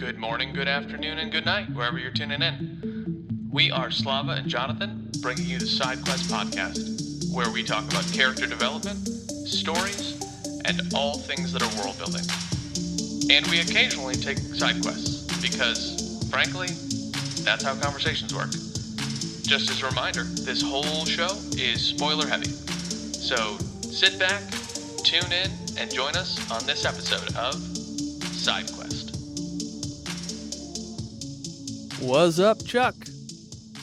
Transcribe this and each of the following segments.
Good morning, good afternoon, and good night, wherever you're tuning in. We are Slava and Jonathan, bringing you the Side Quest podcast, where we talk about character development, stories, and all things that are world building. And we occasionally take side quests, because, frankly, that's how conversations work. Just as a reminder, this whole show is spoiler heavy. So sit back, tune in, and join us on this episode of Side Quest. What's up, Chuck?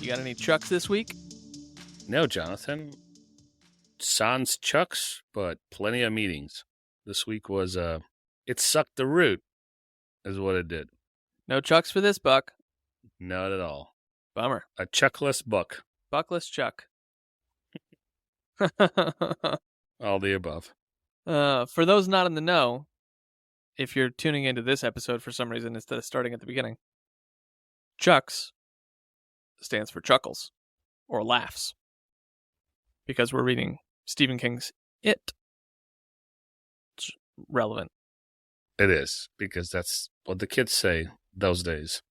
You got any Chucks this week? No, Jonathan. Sans Chucks, but plenty of meetings. This week was, it sucked the root, is what it did. No Chucks for this buck. Not at all. Bummer. A Chuckless buck. Buckless Chuck. All the above. For those not in the know, if you're tuning into this episode for some reason instead of starting at the beginning, Chucks stands for chuckles or laughs because we're reading Stephen King's It. It's relevant. It is, because that's what the kids say those days.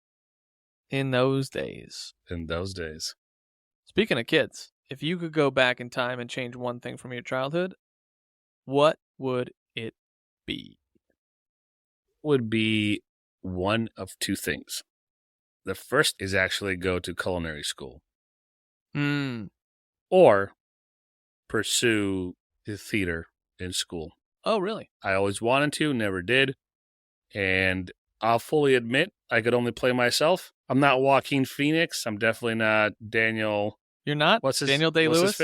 In those days. In those days. Speaking of kids, if you could go back in time and change one thing from your childhood, what would it be? Would be one of two things. The first is actually go to culinary school. Or pursue the theater in school. Oh, really? I always wanted to, never did. And I'll fully admit, I could only play myself. I'm not Joaquin Phoenix. I'm definitely not Daniel. You're not? Daniel Day-Lewis?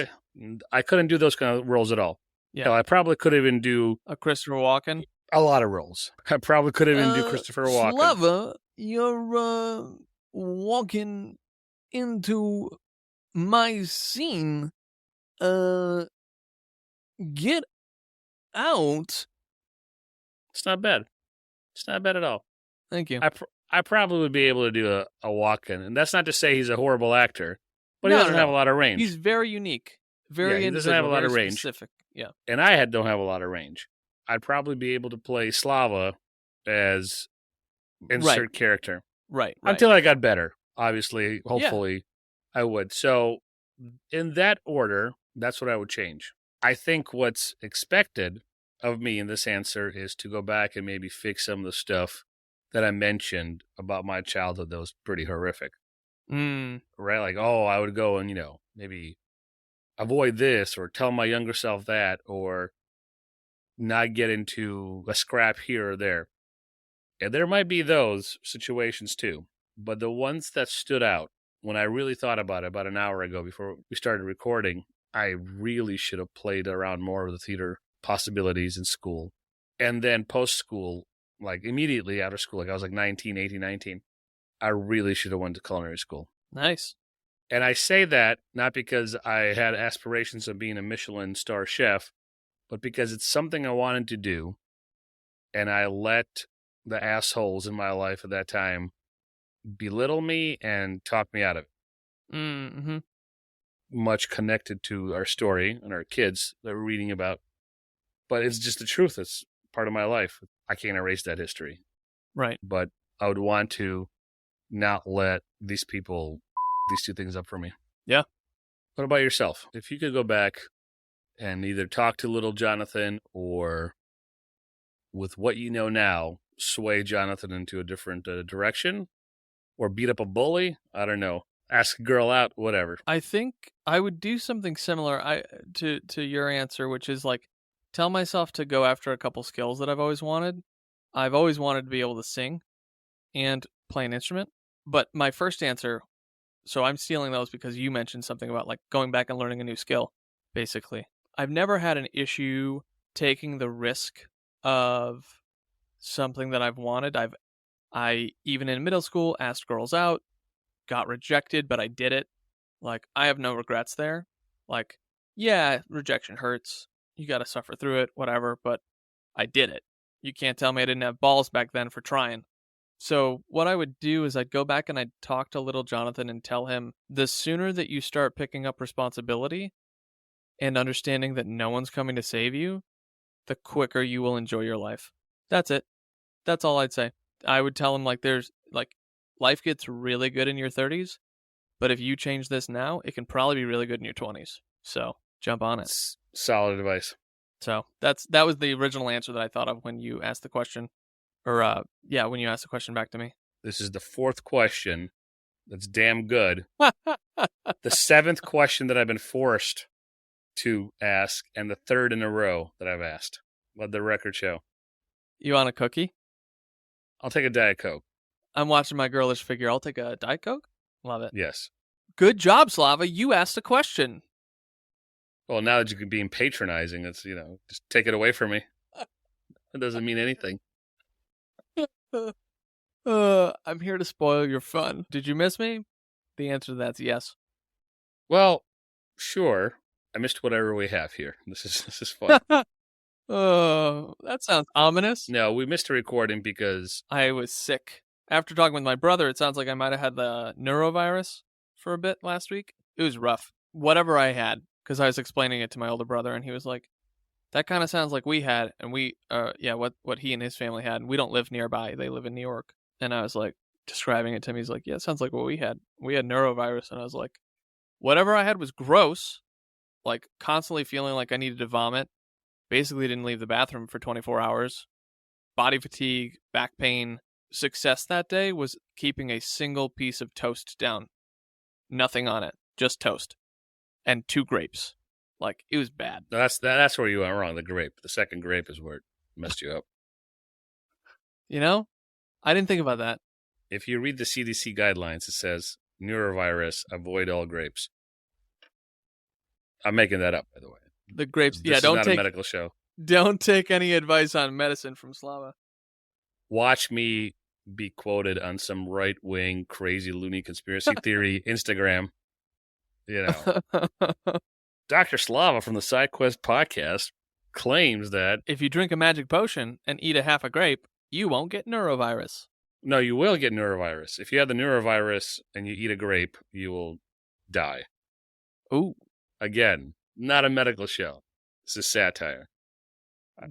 I couldn't do those kind of roles at all. Yeah. Hell, I probably could even do a Christopher Walken. A lot of roles. I probably could even do Christopher Walken. Slava, you're walking into my scene. Get out. It's not bad. It's not bad at all. Thank you. I probably would be able to do a Walken, and that's not to say he's a horrible actor, but he doesn't have a lot of range. He's very unique. Very he doesn't have a lot of range. Specific. Yeah. And I don't have a lot of range. I'd probably be able to play Slava as insert character. Right. Until I got better. Obviously, hopefully, I would. So, in that order, that's what I would change. I think what's expected of me in this answer is to go back and maybe fix some of the stuff that I mentioned about my childhood that was pretty horrific. Right? Like, I would go and, maybe avoid this or tell my younger self that or not get into a scrap here or there. And there might be those situations too. But the ones that stood out when I really thought about it about an hour ago before we started recording, I really should have played around more with the theater possibilities in school. And then post-school, like immediately out of school, like I was like 19, I really should have went to culinary school. Nice. And I say that not because I had aspirations of being a Michelin star chef, but because it's something I wanted to do. And I let the assholes in my life at that time belittle me and talk me out of it. Mm-hmm. Much connected to our story and our kids that we're reading about. But it's just the truth. It's part of my life. I can't erase that history. Right. But I would want to not let these people these two things up for me. Yeah. What about yourself? If you could go back and either talk to little Jonathan or with what you know now, sway Jonathan into a different direction or beat up a bully, I don't know. Ask a girl out, whatever. I think I would do something similar to your answer, which is like tell myself to go after a couple skills that I've always wanted. I've always wanted to be able to sing and play an instrument. But my first answer, so I'm stealing those because you mentioned something about like going back and learning a new skill, basically. I've never had an issue taking the risk of something that I've wanted. I even in middle school asked girls out, got rejected, but I did it. Like, I have no regrets there. Like, yeah, rejection hurts. You got to suffer through it, whatever, but I did it. You can't tell me I didn't have balls back then for trying. So what I would do is I'd go back and I'd talk to little Jonathan and tell him the sooner that you start picking up responsibility and understanding that no one's coming to save you, the quicker you will enjoy your life. That's it. That's all I'd say. I would tell him, like, there's, like, life gets really good in your 30s, but if you change this now, it can probably be really good in your 20s. So jump on it. It's solid advice. So that was the original answer that I thought of when you asked the question. Or, when you asked the question back to me. This is the 4th question. That's damn good. The 7th question that I've been forced to ask, and the 3rd in a row that I've asked. Let the record show. You want a cookie? I'll take a Diet Coke. I'm watching my girlish figure. I'll take a Diet Coke. Love it. Yes. Good job, Slava. You asked a question. Well, now that you can be patronizing, it's, just take it away from me. It doesn't mean anything. I'm here to spoil your fun. Did you miss me? The answer to that's yes. Well, sure. I missed whatever we have here. This is fun. That sounds ominous. No, we missed a recording because I was sick. After talking with my brother, it sounds like I might have had the neurovirus for a bit last week. It was rough. Whatever I had, because I was explaining it to my older brother, and he was like, that kind of sounds like we had, and what he and his family had, and we don't live nearby. They live in New York. And I was like, describing it to him, he's like, yeah, it sounds like what we had. We had neurovirus, and I was like, whatever I had was gross, like constantly feeling like I needed to vomit. Basically didn't leave the bathroom for 24 hours. Body fatigue, back pain. Success that day was keeping a single piece of toast down. Nothing on it, just toast. And 2 grapes. Like, it was bad. That's where you went wrong, the grape. The second grape is where it messed you up. I didn't think about that. If you read the CDC guidelines, it says, neurovirus, avoid all grapes. I'm making that up, by the way. The grapes, this is don't not take a medical show. Don't take any advice on medicine from Slava. Watch me be quoted on some right-wing, crazy, loony conspiracy theory Instagram. Dr. Slava from the SideQuest podcast claims that if you drink a magic potion and eat a half a grape, you won't get neurovirus. No, you will get neurovirus. If you have the neurovirus and you eat a grape, you will die. Ooh. Again, not a medical show. This is satire.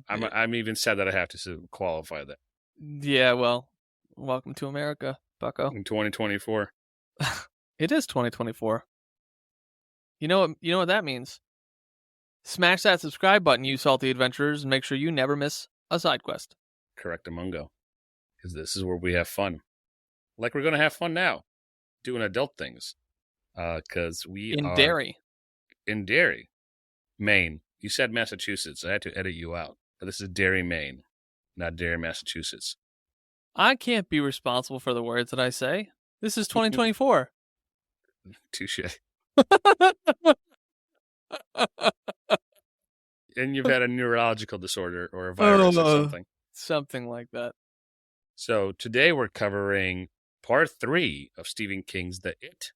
I'm even sad that I have to qualify that. Yeah, well, welcome to America, bucko. In 2024. It is 2024. You know what that means? Smash that subscribe button, you salty adventurers, and make sure you never miss a side quest. Correctamungo. Because this is where we have fun. Like we're going to have fun now. Doing adult things. Because we are... Derry. In Derry. Maine. You said Massachusetts. I had to edit you out. But this is Derry, Maine. Not Derry, Massachusetts. I can't be responsible for the words that I say. This is 2024. Touche. And you've had a neurological disorder or a virus or something. Something like that. So today we're covering part 3 of Stephen King's The It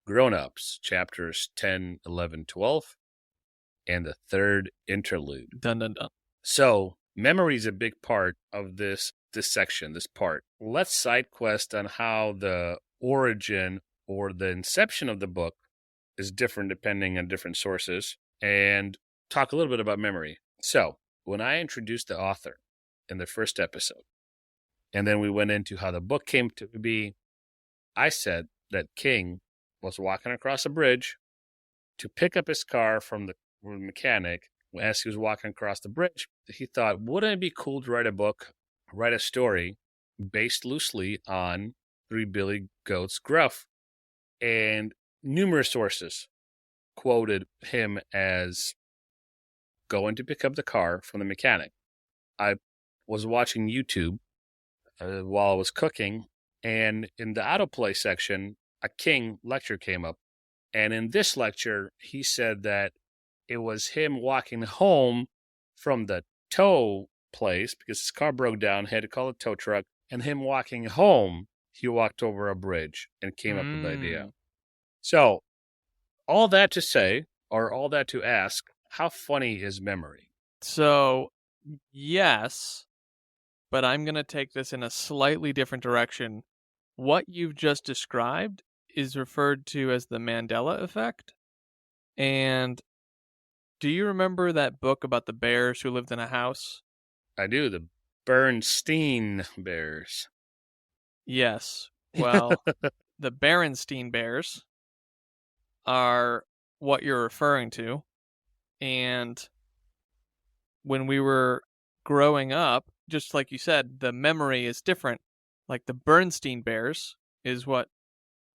Grown-Ups, chapters 10, 11, 12, and the 3rd interlude. Dun, dun, dun. So memory is a big part of this section, this part. Let's side quest on how the origin or the inception of the book is different depending on different sources, and talk a little bit about memory. So when I introduced the author in the first episode, and then we went into how the book came to be, I said that King was walking across a bridge to pick up his car from the mechanic. As he was walking across the bridge, he thought, wouldn't it be cool to write a book, write a story based loosely on Three Billy Goats Gruff? And numerous sources quoted him as going to pick up the car from the mechanic. I was watching YouTube while I was cooking, and in the autoplay section, a King lecture came up. And in this lecture, he said that it was him walking home from the tow place because his car broke down, had to call a tow truck, and him walking home, he walked over a bridge and came up with the idea. So, all that to say, or all that to ask, how funny is memory? So, yes, but I'm going to take this in a slightly different direction. What you've just described is referred to as the Mandela Effect. And do you remember that book about the bears who lived in a house? I do, the Bernstein Bears. Yes. Well, the Berenstein Bears are what you're referring to. And when we were growing up, just like you said, the memory is different. Like the Bernstein Bears is what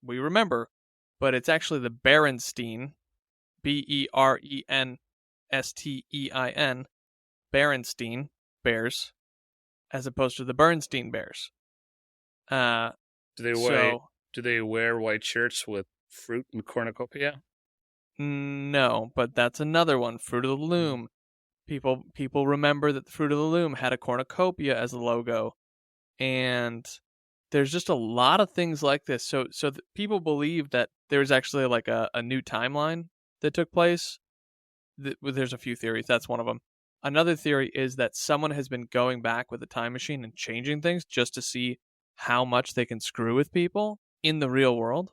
we remember, but it's actually the Berenstein, Berenstein, Berenstein Bears, as opposed to the Bernstein Bears. Do they wear white shirts with fruit and cornucopia? No, but that's another one. Fruit of the Loom. People remember that the Fruit of the Loom had a cornucopia as a logo, and there's just a lot of things like this. So people believe that there's actually like a new timeline that took place. There's a few theories. That's one of them. Another theory is that someone has been going back with a time machine and changing things just to see how much they can screw with people in the real world,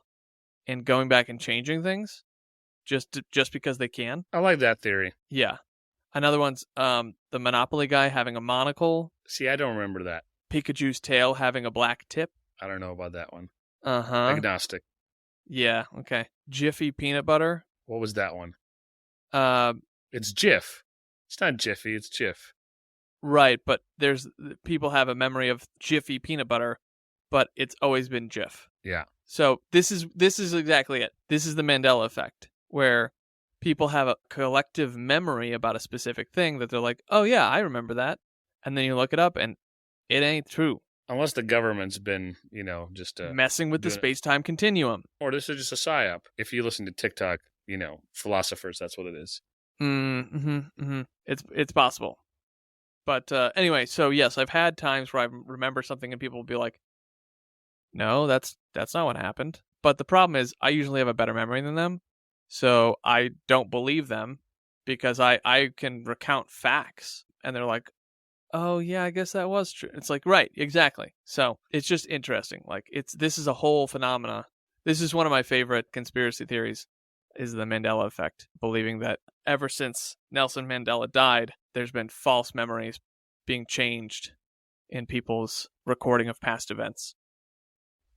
and going back and changing things just because they can. I like that theory. Yeah. Another one's the Monopoly guy having a monocle. See, I don't remember that. Pikachu's tail having a black tip. I don't know about that one. Uh-huh. Agnostic. Yeah, okay. Jiffy peanut butter. What was that one? Uh, It's Jif. It's not Jiffy, it's Jif. Right, but people have a memory of Jiffy peanut butter, but it's always been Jif. Yeah. So this is exactly it. This is the Mandela Effect, where people have a collective memory about a specific thing that they're like, oh yeah, I remember that. And then you look it up and it ain't true. Unless the government's been, just messing with the space-time continuum. Or this is just a psyop. If you listen to TikTok, philosophers, that's what it is. It's possible. But anyway, so yes, I've had times where I remember something and people will be like, no, that's not what happened. But the problem is I usually have a better memory than them. So I don't believe them because I can recount facts and they're like, oh yeah, I guess that was true. It's like, right, exactly. So it's just interesting. Like this is a whole phenomena. This is one of my favorite conspiracy theories, is the Mandela Effect, believing that ever since Nelson Mandela died, there's been false memories being changed in people's recording of past events.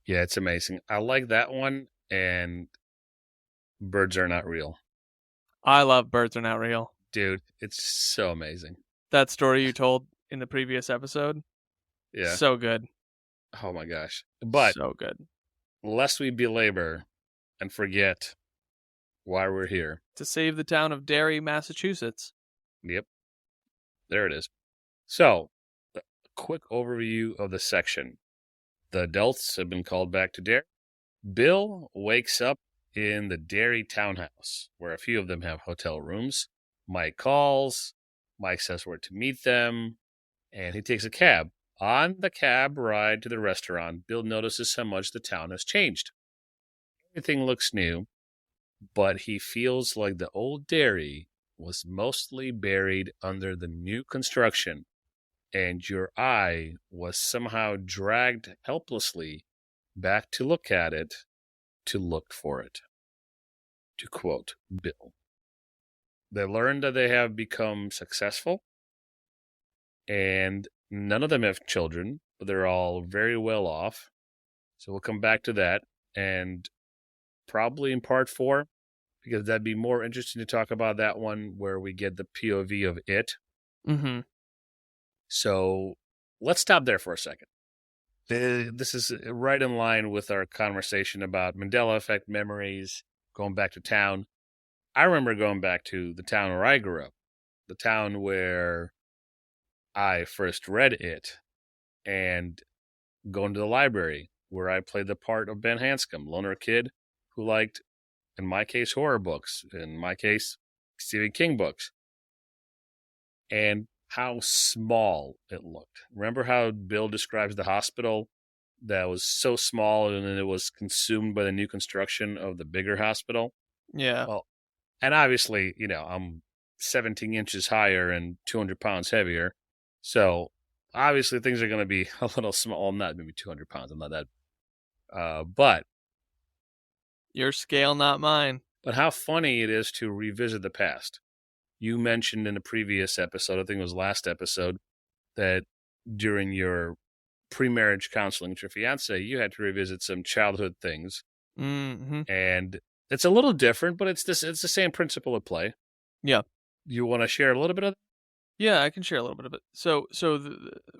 Yeah, it's amazing. I like that one, and birds are not real. I love birds are not real. Dude, it's so amazing. That story you told in the previous episode? Yeah. So good. Oh my gosh. But so good. Lest we belabor and forget why we're here. To save the town of Derry, Massachusetts. Yep. There it is. So, a quick overview of the section. The adults have been called back to Derry. Bill wakes up in the Derry townhouse, where a few of them have hotel rooms. Mike calls. Mike says where to meet them, and he takes a cab. On the cab ride to the restaurant, Bill notices how much the town has changed. Everything looks new, but he feels like the old Derry was mostly buried under the new construction, and your eye was somehow dragged helplessly back to look at it, to look for it. To quote Bill. They learn that they have become successful, and none of them have children, but they're all very well off. So we'll come back to that, and probably in part 4, because that'd be more interesting to talk about that one where we get the POV of it. Mm-hmm. So let's stop there for a second. This is right in line with our conversation about Mandela Effect memories, going back to town. I remember going back to the town where I grew up, the town where I first read it, and going to the library where I played the part of Ben Hanscom, loner kid who liked, in my case, horror books, in my case, Stephen King books, and how small it looked. Remember how Bill describes the hospital that was so small and then it was consumed by the new construction of the bigger hospital? Yeah. Well, and obviously, I'm 17 inches higher and 200 pounds heavier. So obviously things are going to be a little small. Not maybe 200 pounds. I'm not that. But your scale, not mine. But how funny it is to revisit the past. You mentioned in a previous episode, I think it was last episode, that during your pre-marriage counseling with your fiance, you had to revisit some childhood things. Mm-hmm. And it's a little different, but it's the same principle at play. Yeah. You want to share a little bit of that? Yeah, I can share a little bit of it. So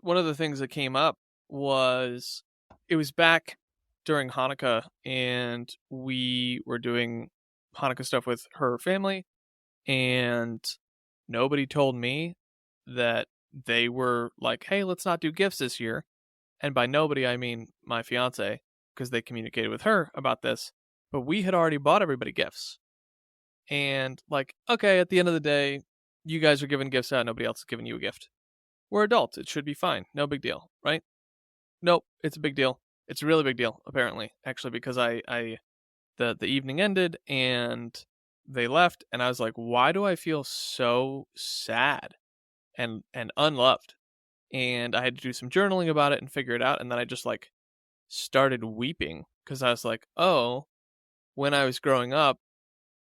one of the things that came up was it was back during Hanukkah, and we were doing Hanukkah stuff with her family, and nobody told me that they were like, hey, let's not do gifts this year. And by nobody, I mean my fiance, because they communicated with her about this. But we had already bought everybody gifts. And like, okay, at the end of the day, you guys are giving gifts out. Nobody else is giving you a gift. We're adults. It should be fine. No big deal, right? Nope, it's a big deal. It's a really big deal, apparently, actually, because the evening ended and they left, and I was like, why do I feel so sad and unloved? And I had to do some journaling about it and figure it out, and then I just like started weeping because I was like, oh, when I was growing up,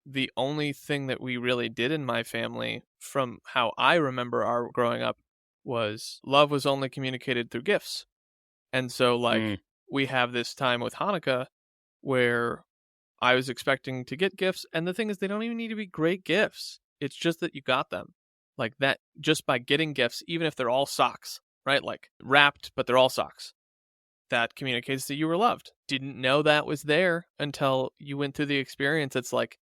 the only thing that we really did in my family, from how I remember our growing up, was love was only communicated through gifts. And so, like, we have this time with Hanukkah where I was expecting to get gifts, and the thing is, they don't even need to be great gifts. It's just that you got them. Like that, just by getting gifts, even if they're all socks, right? Like wrapped, but they're all socks. That communicates that you were loved. Didn't know that was there until you went through the experience. It's like,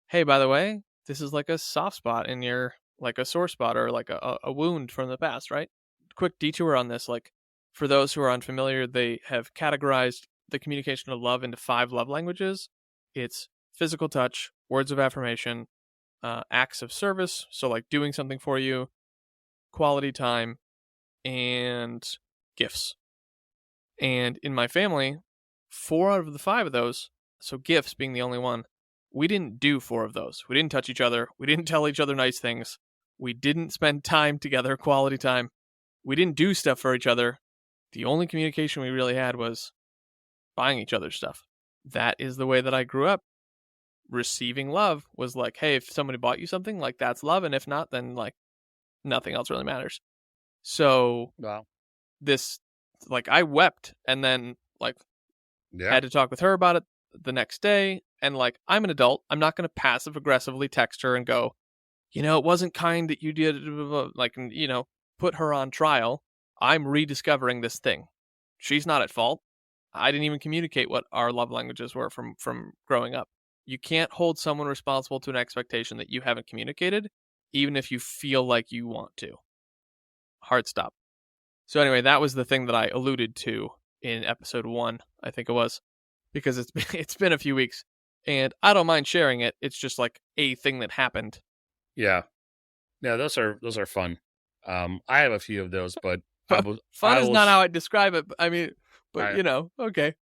hey, by the way, this is like a soft spot in your, like a sore spot or like a wound from the past, right? Quick detour on this. Like, for those who are unfamiliar, they have categorized the communication of love into 5 love languages. It's physical touch, words of affirmation, acts of service, so like doing something for you, quality time, and gifts. And in my family, 4 out of the 5 of those, so gifts being the only one, we didn't do 4 of those. We didn't touch each other. We didn't tell each other nice things. We didn't spend time together, quality time. We didn't do stuff for each other. The only communication we really had was buying each other stuff. That is the way that I grew up. Receiving love was like, hey, if somebody bought you something, like that's love. And if not, then like nothing else really matters. So this, like, I wept and then like had to talk with her about it the next day. And like, I'm an adult. I'm not going to passive aggressively text her and go, you know, it wasn't kind that you did, like, you know, put her on trial. I'm rediscovering this thing. She's not at fault. I didn't even communicate what our love languages were from growing up. You can't hold someone responsible to an expectation that you haven't communicated, even if you feel like you want to. Hard stop. So anyway, that was the thing that I alluded to in episode 1, I think it was, because it's been a few weeks, and I don't mind sharing it. It's just like a thing that happened. Yeah. Those are fun. I have a few of those, but fun is not how I describe it. I mean, but you know, okay.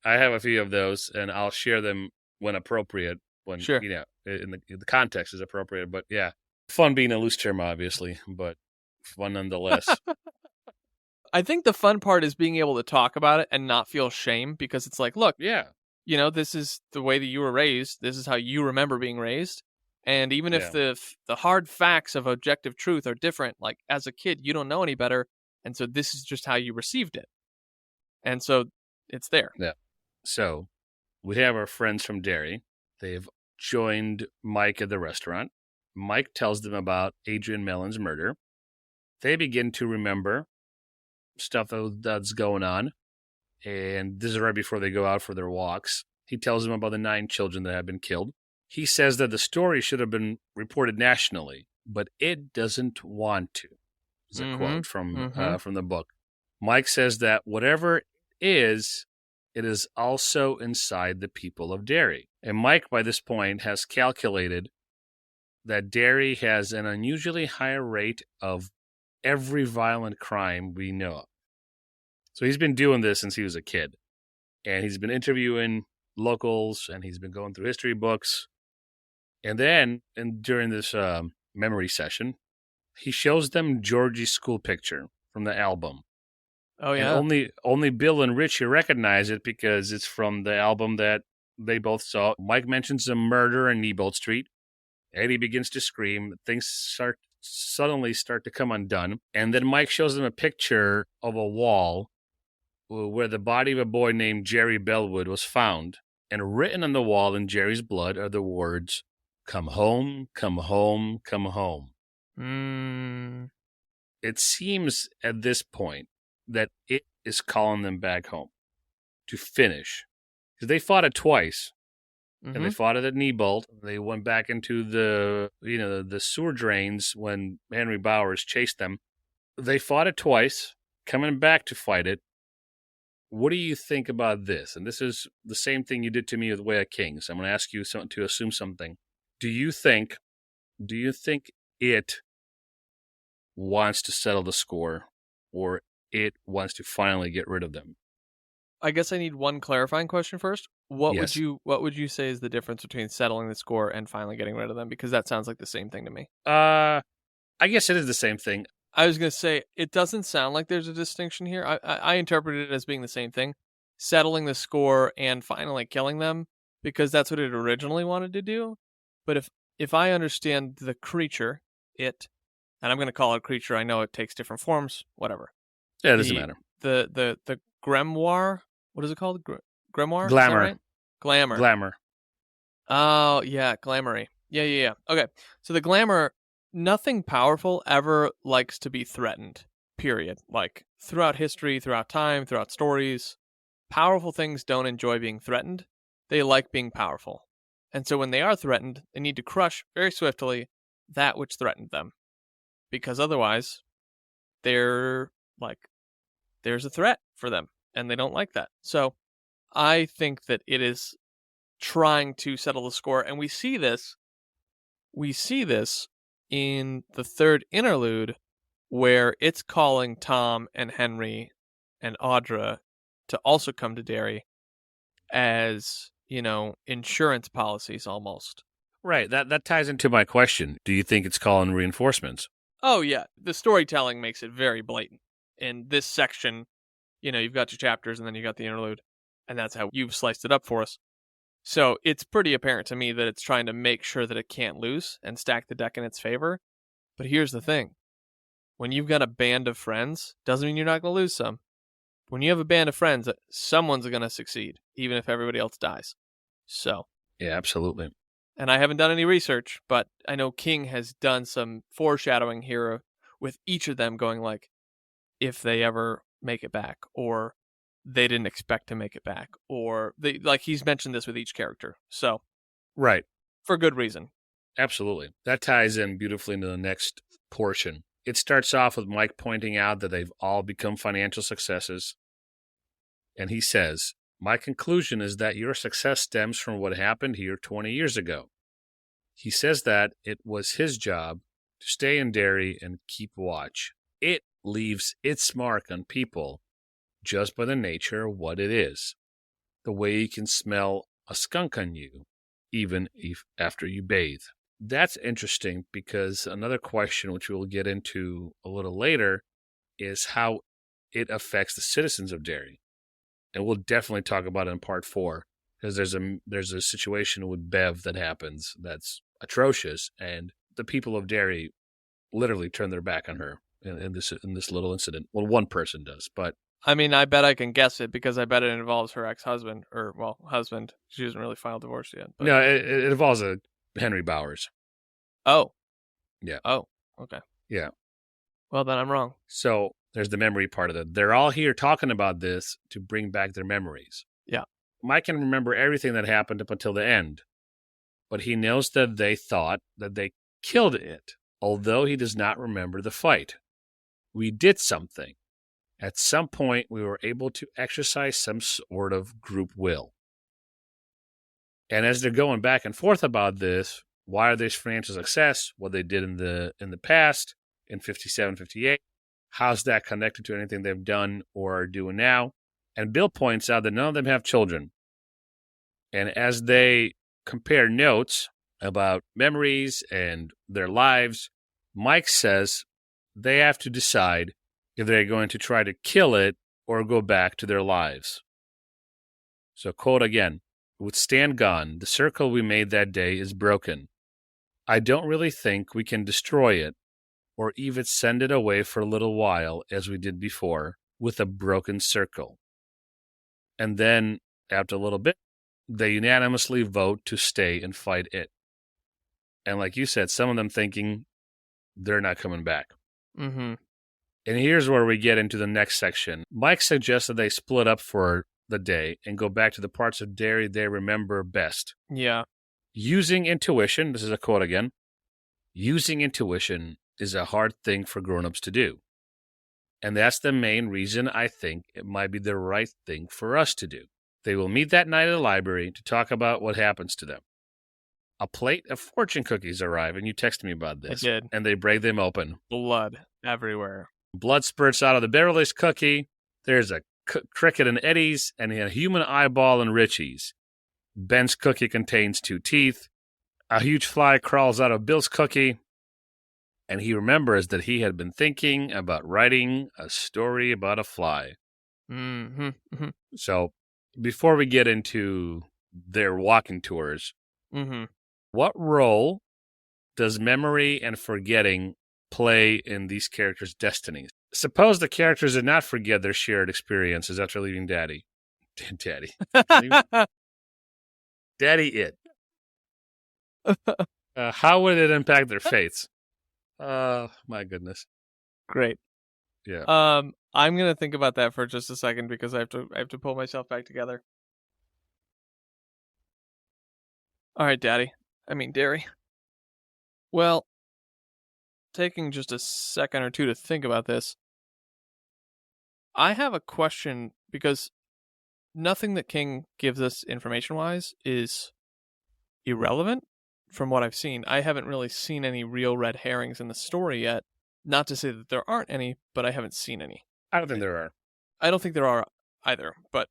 I have a few of those, and I'll share them when appropriate. When sure. You know, in the context is appropriate. But yeah, fun being a loose term, obviously, but fun nonetheless. I think the fun part is being able to talk about it and not feel shame, because it's like, look, yeah, you know, this is the way that you were raised. This is how you remember being raised. And even if the hard facts of objective truth are different, like as a kid, you don't know any better. And so this is just how you received it. And so it's there. Yeah. So we have our friends from Derry. They've joined Mike at the restaurant. Mike tells them about Adrian Mellon's murder. They begin to remember stuff that's going on. And this is right before they go out for their walks. He tells them about the 9 children that have been killed. He says that the story should have been reported nationally, but it doesn't want to. Is a quote from the book. Mike says that whatever it is also inside the people of Derry. And Mike, by this point, has calculated that Derry has an unusually high rate of every violent crime we know of. So he's been doing this since he was a kid. And he's been interviewing locals, and he's been going through history books. And then, during this memory session, he shows them Georgie's school picture from the album. Oh, yeah. And only Bill and Richie recognize it because it's from the album that they both saw. Mike mentions a murder in Neibolt Street. Eddie begins to scream. Things suddenly start to come undone. And then Mike shows them a picture of a wall where the body of a boy named Jerry Bellwood was found, and written on the wall in Jerry's blood are the words, "Come home, come home, come home." It seems at this point that it is calling them back home to finish. Because they fought it twice. And they fought it at Niebolt. They went back into the sewer drains when Henry Bowers chased them. They fought it twice, coming back to fight it. What do you think about this? And this is the same thing you did to me with Way of Kings. I'm going to ask you to assume something. Do you think it wants to settle the score, or it wants to finally get rid of them? I guess I need one clarifying question first. What Yes. would you say is the difference between settling the score and finally getting rid of them? Because that sounds like the same thing to me. I guess it is the same thing. I was going to say, it doesn't sound like there's a distinction here. I interpreted it as being the same thing. Settling the score and finally killing them, because that's what it originally wanted to do. But if I understand the creature, and I'm going to call it a creature, I know it takes different forms, whatever. Yeah, it doesn't matter. The grimoire, what is it called? Grimoire? Glamour. Right? Glamour. Oh, yeah, glamoury. Yeah. Okay, so the glamour, nothing powerful ever likes to be threatened, period. Like, throughout history, throughout time, throughout stories, powerful things don't enjoy being threatened. They like being powerful. And so when they are threatened, they need to crush very swiftly that which threatened them. Because otherwise, there's a threat for them, and they don't like that. So I think that it is trying to settle the score, and we see this in the third interlude, where it's calling Tom and Henry and Audra to also come to Derry as, insurance policies almost. Right. That ties into my question. Do you think it's calling reinforcements? Oh, yeah. The storytelling makes it very blatant. In this section, you've got your chapters and then you got the interlude, and that's how you've sliced it up for us. So it's pretty apparent to me that it's trying to make sure that it can't lose and stack the deck in its favor. But here's the thing. When you've got a band of friends, doesn't mean you're not going to lose some. When you have a band of friends, someone's going to succeed, even if everybody else dies. So. Yeah, absolutely. And I haven't done any research, but I know King has done some foreshadowing here with each of them going like, if they ever make it back, or they didn't expect to make it back, or he's mentioned this with each character. So. Right. For good reason. Absolutely. That ties in beautifully into the next portion. It starts off with Mike pointing out that they've all become financial successes. And he says, "My conclusion is that your success stems from what happened here 20 years ago." He says that it was his job to stay in Derry and keep watch. It leaves its mark on people just by the nature of what it is. The way you can smell a skunk on you, even if after you bathe. That's interesting, because another question, which we'll get into a little later, is how it affects the citizens of Derry. And we'll definitely talk about it in part 4, because there's a situation with Bev that happens that's atrocious, and the people of Derry literally turn their back on her in this little incident. Well, one person does, but I mean, I bet I can guess it, because I bet it involves her ex-husband, or, well, husband. She hasn't really filed divorce yet. But. No, it involves a Henry Bowers. Oh. Yeah. Oh, okay. Yeah. Well, then I'm wrong. So there's the memory part of it. They're all here talking about this to bring back their memories. Yeah. Mike can remember everything that happened up until the end, but he knows that they thought that they killed it, although he does not remember the fight. We did something. At some point, we were able to exercise some sort of group will. And as they're going back and forth about this, why are they financial success? What they did in the past, in 57, 58. How's that connected to anything they've done or are doing now? And Bill points out that none of them have children. And as they compare notes about memories and their lives, Mike says they have to decide if they're going to try to kill it or go back to their lives. So, quote again, "With Stan gone, the circle we made that day is broken. I don't really think we can destroy it or even send it away for a little while as we did before with a broken circle. And then, after a little bit, they unanimously vote to stay and fight it. And like you said, some of them thinking they're not coming back. Mm-hmm. And here's where we get into the next section. Mike suggested they split up for the day and go back to the parts of Derry they remember best. Yeah. Using intuition, this is a quote again, using intuition is a hard thing for grown-ups to do. And that's the main reason I think it might be the right thing for us to do. They will meet that night at the library to talk about what happens to them. A plate of fortune cookies arrive, and you texted me about this. I did. And they break them open. Blood everywhere. Blood spurts out of the Beverly's cookie. There's a cricket in Eddie's, and a human eyeball in Richie's. Ben's cookie contains 2 teeth. A huge fly crawls out of Bill's cookie. And he remembers that he had been thinking about writing a story about a fly. Mm-hmm. Mm-hmm. So, before we get into their walking tours, Mm-hmm. what role does memory and forgetting play in these characters' destinies? Suppose the characters did not forget their shared experiences after leaving Daddy. Daddy. Daddy it. How would it impact their fates? My goodness. Great. Yeah. I'm gonna think about that for just a second because I have to pull myself back together. All right, Derry. Well, taking just a second or two to think about this, I have a question because nothing that King gives us information-wise is irrelevant from what I've seen. I haven't really seen any real red herrings in the story yet. Not to say that there aren't any, but I haven't seen any. I don't think there are. I don't think there are either, but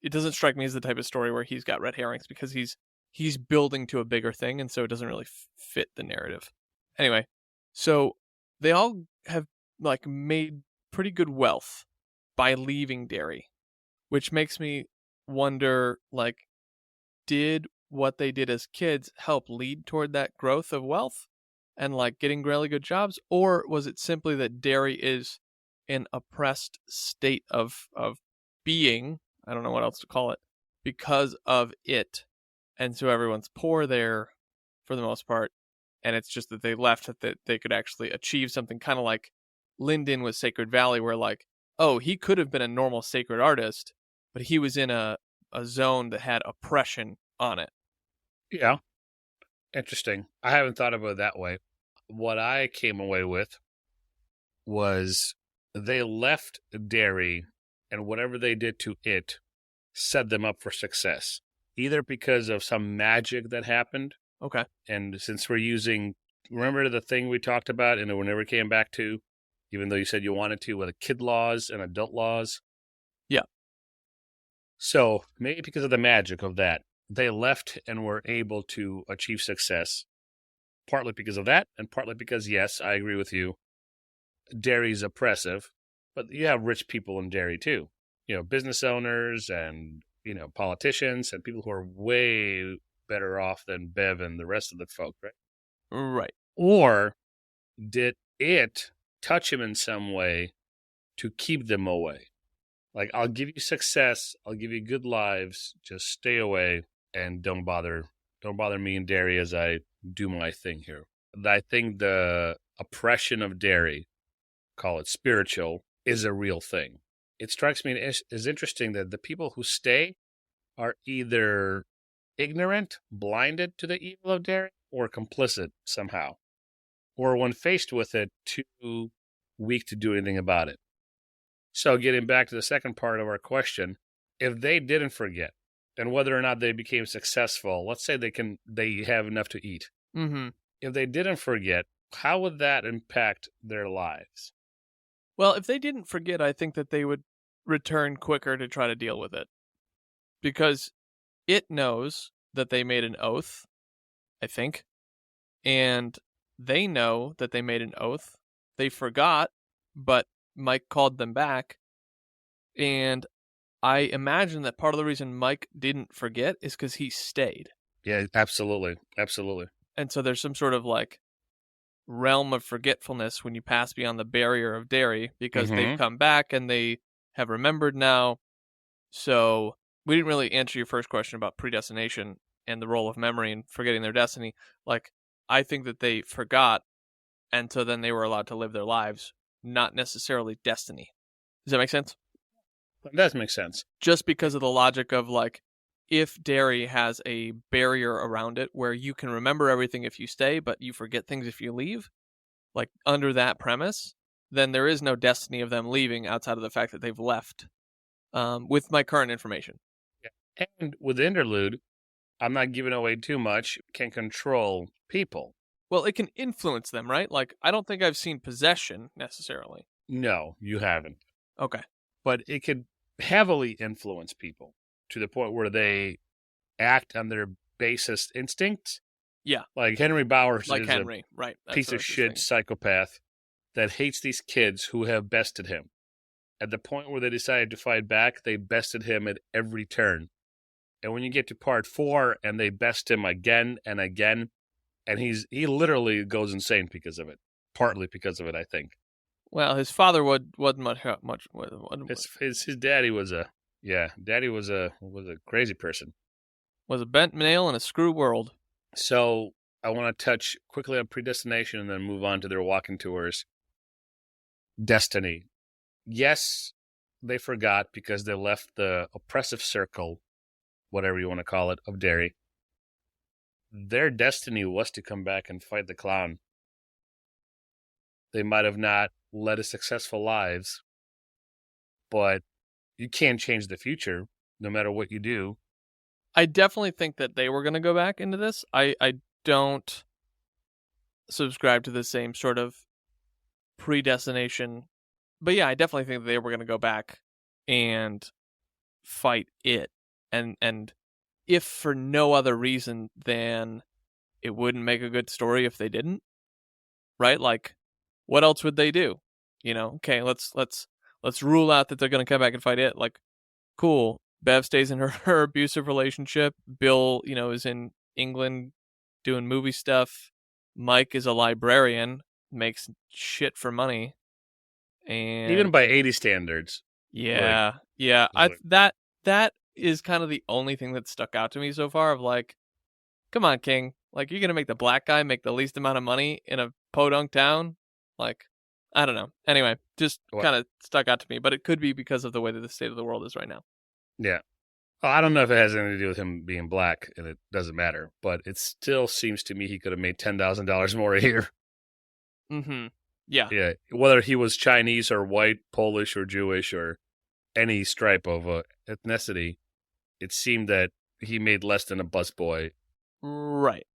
it doesn't strike me as the type of story where he's got red herrings because he's building to a bigger thing, and so it doesn't really fit the narrative. Anyway, so they all have made pretty good wealth by leaving Derry, which makes me wonder, did what they did as kids help lead toward that growth of wealth and getting really good jobs, or was it simply that Derry is an oppressed state of being, I don't know what else to call it, because of it, and so everyone's poor there for the most part, and it's just that they left that they could actually achieve something kind of like Lyndon with Sacred Valley, where he could have been a normal sacred artist, but he was in a zone that had oppression on it. Yeah. Interesting. I haven't thought about it that way. What I came away with was they left Derry, and whatever they did to it set them up for success, either because of some magic that happened. Okay. And since we're using, remember the thing we talked about and we never came back to, even though you said you wanted to, with the kid laws and adult laws? Yeah. So maybe because of the magic of that, they left and were able to achieve success, partly because of that, and partly because, yes, I agree with you, Derry's oppressive, but you have rich people in Derry too. Business owners and, politicians and people who are way better off than Bev and the rest of the folk, right? Right. Or did it touch him in some way to keep them away? I'll give you success, I'll give you good lives, just stay away and don't bother me in Derry as I do my thing here. I think the oppression of Derry, call it spiritual, is a real thing. It strikes me as interesting that the people who stay are either ignorant, blinded to the evil of Derry, or complicit somehow, or when faced with it, too weak to do anything about it. So getting back to the second part of our question, if they didn't forget, and whether or not they became successful, let's say they have enough to eat. Mm-hmm. If they didn't forget, how would that impact their lives? Well, if they didn't forget, I think that they would return quicker to try to deal with it. Because it knows that they made an oath, I think. And they know that they made an oath. They forgot, but Mike called them back. And I imagine that part of the reason Mike didn't forget is because he stayed. Yeah, absolutely. Absolutely. And so there's some sort of realm of forgetfulness when you pass beyond the barrier of Derry because they've come back and they have remembered now. So we didn't really answer your first question about predestination and the role of memory and forgetting their destiny. Like, I think that they forgot, and so then they were allowed to live their lives, not necessarily destiny. Does that make sense? That does make sense. Just because of the logic of, like, if Derry has a barrier around it where you can remember everything if you stay, but you forget things if you leave, like, under that premise, then there is no destiny of them leaving outside of the fact that they've left, with my current information. Yeah. And with the interlude, I'm not giving away too much, can control people. Well, it can influence them, right? Like, I don't think I've seen possession necessarily. No, you haven't. Okay. But it could heavily influence people to the point where they act on their basest instincts. Yeah. Like Henry Bowers Like is Henry, right. a piece of shit psychopath that hates these kids who have bested him. At the point where they decided to fight back, they bested him at every turn. And when you get to part 4 and they best him again and again, and he literally goes insane because of it. Partly because of it, I think. Well, his father wasn't much. His daddy was a crazy person. Was a bent nail in a screw world. So I want to touch quickly on predestination and then move on to their walking tours. Destiny. Yes, they forgot because they left the oppressive circle, whatever you want to call it, of Derry. Their destiny was to come back and fight the clown. They might have not led a successful lives, but you can't change the future no matter what you do. I definitely think that they were going to go back into this. I don't subscribe to the same sort of predestination. But yeah, I definitely think that they were going to go back and fight it. And if for no other reason than it wouldn't make a good story if they didn't, right? Like, what else would they do? You know, okay, let's rule out that they're going to come back and fight it. Like, cool. Bev stays in her abusive relationship. Bill, is in England doing movie stuff. Mike is a librarian, makes shit for money. And even by 80 standards. Yeah. That is kind of the only thing that stuck out to me so far of like, come on, King. Like, you're going to make the black guy make the least amount of money in a podunk town? Like, I don't know. Anyway, just kind of stuck out to me, but it could be because of the way that the state of the world is right now. Yeah. Well, I don't know if it has anything to do with him being black, and it doesn't matter, but it still seems to me he could have made $10,000 more a year. Mm-hmm. Yeah. Yeah. Whether he was Chinese or white, Polish or Jewish or any stripe of ethnicity, it seemed that he made less than a busboy. Right.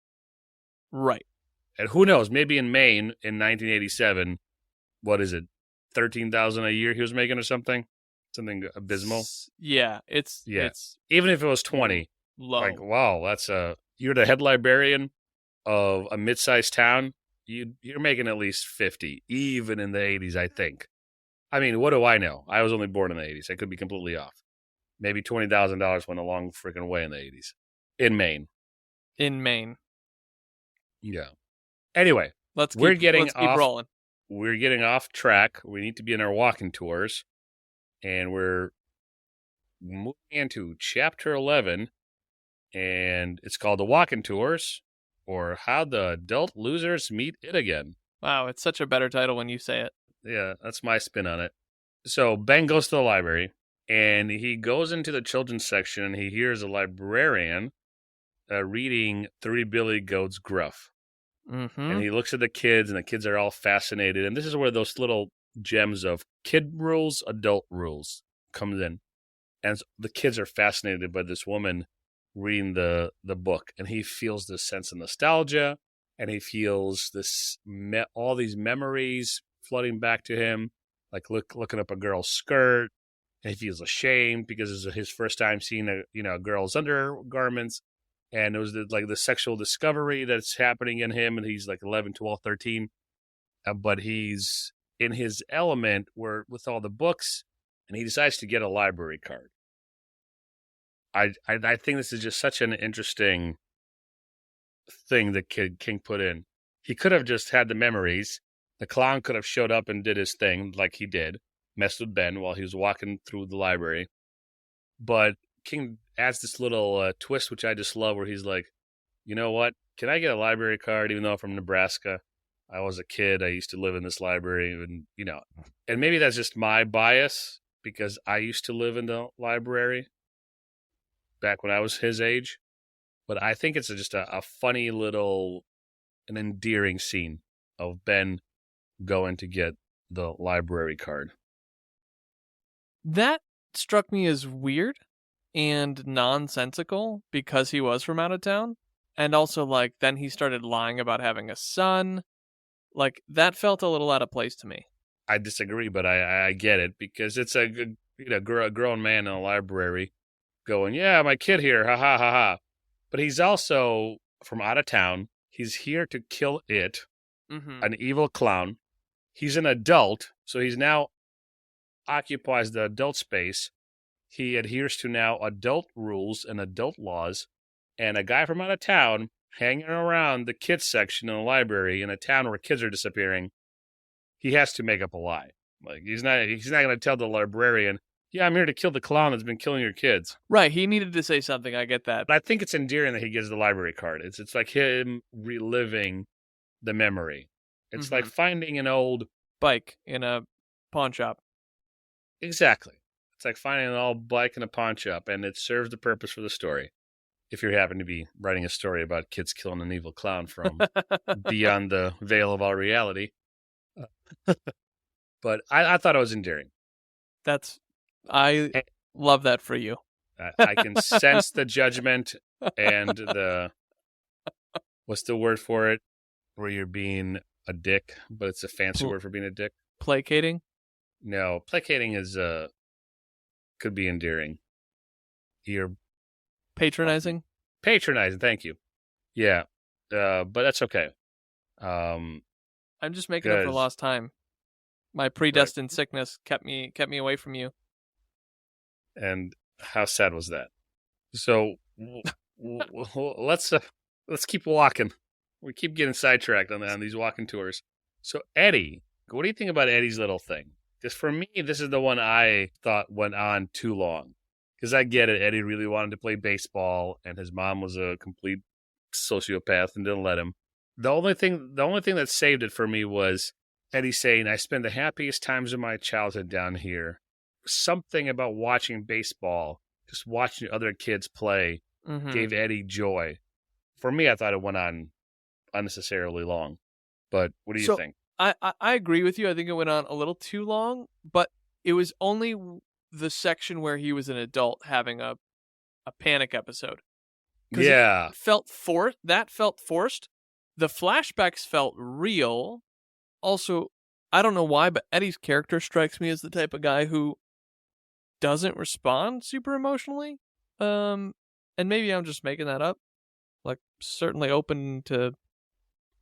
And who knows, maybe in Maine in 1987, what is it, $13,000 a year he was making or something? Something abysmal. Yeah, it's even if it was 20, low. Like, wow, that's you're the head librarian of a mid-sized town. You're making at least 50, even in the 80s, I think. I mean, what do I know? I was only born in the 80s. I could be completely off. Maybe $20,000 went a long freaking way in the 80s. In Maine. Yeah. Anyway, let's keep rolling. We're getting off track. We need to be in our walking tours. And we're moving into chapter 11. And it's called The Walking Tours, or How the Adult Losers Meet It Again. Wow, it's such a better title when you say it. Yeah, that's my spin on it. So Ben goes to the library, and he goes into the children's section, and he hears a librarian reading Three Billy Goats Gruff. Mm-hmm. And he looks at the kids, and the kids are all fascinated. And this is where those little gems of kid rules, adult rules comes in. And the kids are fascinated by this woman reading the book, and he feels this sense of nostalgia, and he feels this all these memories flooding back to him, like looking up a girl's skirt, and he feels ashamed because it's his first time seeing a girl's undergarments, and it was the sexual discovery that's happening in him, and he's like 11, 12, 13, but he's in his element with all the books, and he decides to get a library card. I think this is just such an interesting thing that King put in. He could have just had the memories. The clown could have showed up and did his thing like he did, messed with Ben while he was walking through the library. But King adds this little twist, which I just love, where he's like, you know what? Can I get a library card, even though I'm from Nebraska? I was a kid. I used to live in this library, and and maybe that's just my bias because I used to live in the library back when I was his age. But I think it's just a funny little, an endearing scene of Ben going to get the library card. That struck me as weird and nonsensical because he was from out of town. And also, like, then he started lying about having a son. Like, that felt a little out of place to me. I disagree, but I get it because it's a grown man in a library going, yeah, my kid here, ha ha ha ha. But he's also from out of town. He's here to kill it, an evil clown. He's an adult, so he's now occupies the adult space. He adheres to now adult rules and adult laws. And a guy from out of town hanging around the kids section in the library in a town where kids are disappearing, he has to make up a lie. Like he's not going to tell the librarian, yeah, I'm here to kill the clown that's been killing your kids. Right, he needed to say something. I get that. But I think it's endearing that he gives the library card. It's like him reliving the memory. It's like finding an old bike in a pawn shop. Exactly. It's like finding an old bike in a pawn shop, and it serves the purpose for the story. If you happen to be writing a story about kids killing an evil clown from beyond the veil of our reality. But I thought it was endearing. I love that for you. I can sense the judgment and what's the word for it? Where you're being a dick, but it's a fancy word for being a dick. Placating? No, placating is could be endearing. You're patronizing. Patronizing, thank you. Yeah, but that's okay. I'm just making up for lost time. My predestined sickness kept me away from you. And how sad was that? So let's keep walking. We keep getting sidetracked on these walking tours. So Eddie, what do you think about Eddie's little thing? Because for me, this is the one I thought went on too long. Because I get it, Eddie really wanted to play baseball, and his mom was a complete sociopath and didn't let him. The only thing that saved it for me was Eddie saying, "I spend the happiest times of my childhood down here." Something about watching baseball, just watching other kids play, gave Eddie joy. For me, I thought it went on unnecessarily long. But what do you think? I agree with you. I think it went on a little too long, but it was only the section where he was an adult having a panic episode. Yeah. That felt forced. The flashbacks felt real. Also, I don't know why, but Eddie's character strikes me as the type of guy who doesn't respond super emotionally. And maybe I'm just making that up. Like, certainly open to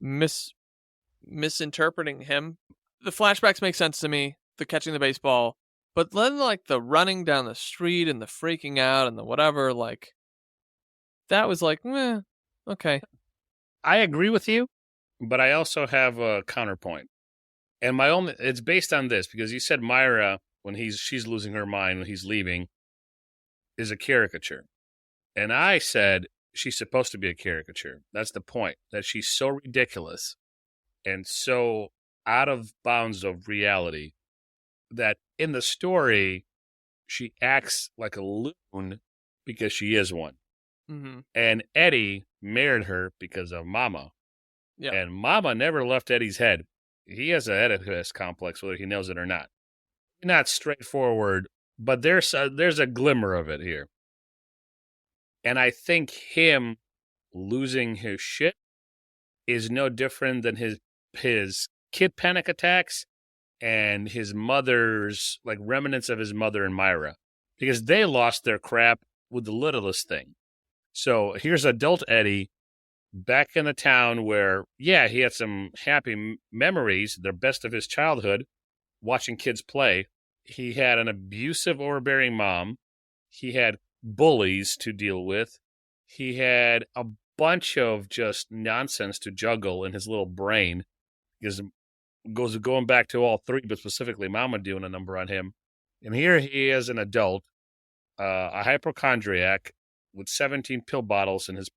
misinterpreting him. The flashbacks make sense to me, the catching the baseball, but then like the running down the street and the freaking out and the whatever, like that was like, okay. I agree with you, but I also have a counterpoint. And it's based on this, because you said Myra, when she's losing her mind when he's leaving, is a caricature. And I said she's supposed to be a caricature. That's the point, that she's so ridiculous and so out of bounds of reality that in the story, she acts like a loon because she is one. Mm-hmm. And Eddie married her because of Mama. Yeah. And Mama never left Eddie's head. He has an Oedipus complex, whether he knows it or not. Not straightforward, but there's a glimmer of it here. And I think him losing his shit is no different than his kid panic attacks and his mother's, like, remnants of his mother and Myra, because they lost their crap with the littlest thing. So here's adult Eddie back in the town where, yeah, he had some happy memories, the best of his childhood, watching kids play. He had an abusive, overbearing mom. He had bullies to deal with. He had a bunch of just nonsense to juggle in his little brain, because going back to all three, but specifically Mama doing a number on him. And here he is, an adult, a hypochondriac with 17 pill bottles in his,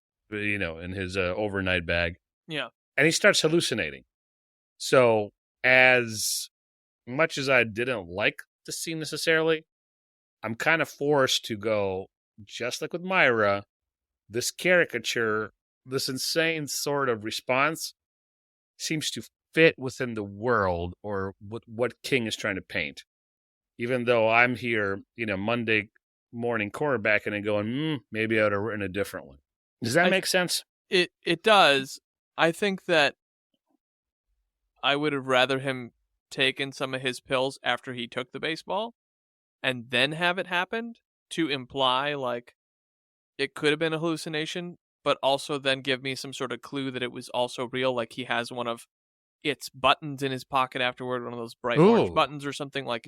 overnight bag. Yeah. And he starts hallucinating. So as much as I didn't like the scene necessarily, I'm kind of forced to go, just like with Myra, this caricature, this insane sort of response seems to fit within the world or what King is trying to paint. Even though I'm here, Monday morning quarterbacking and going, maybe I would have written a different one. Does that make sense? It does. I think that I would have rather him taken some of his pills after he took the baseball and then have it happened to imply like it could have been a hallucination, but also then give me some sort of clue that it was also real, like he has one of its buttons in his pocket afterward, one of those bright orange buttons or something, like,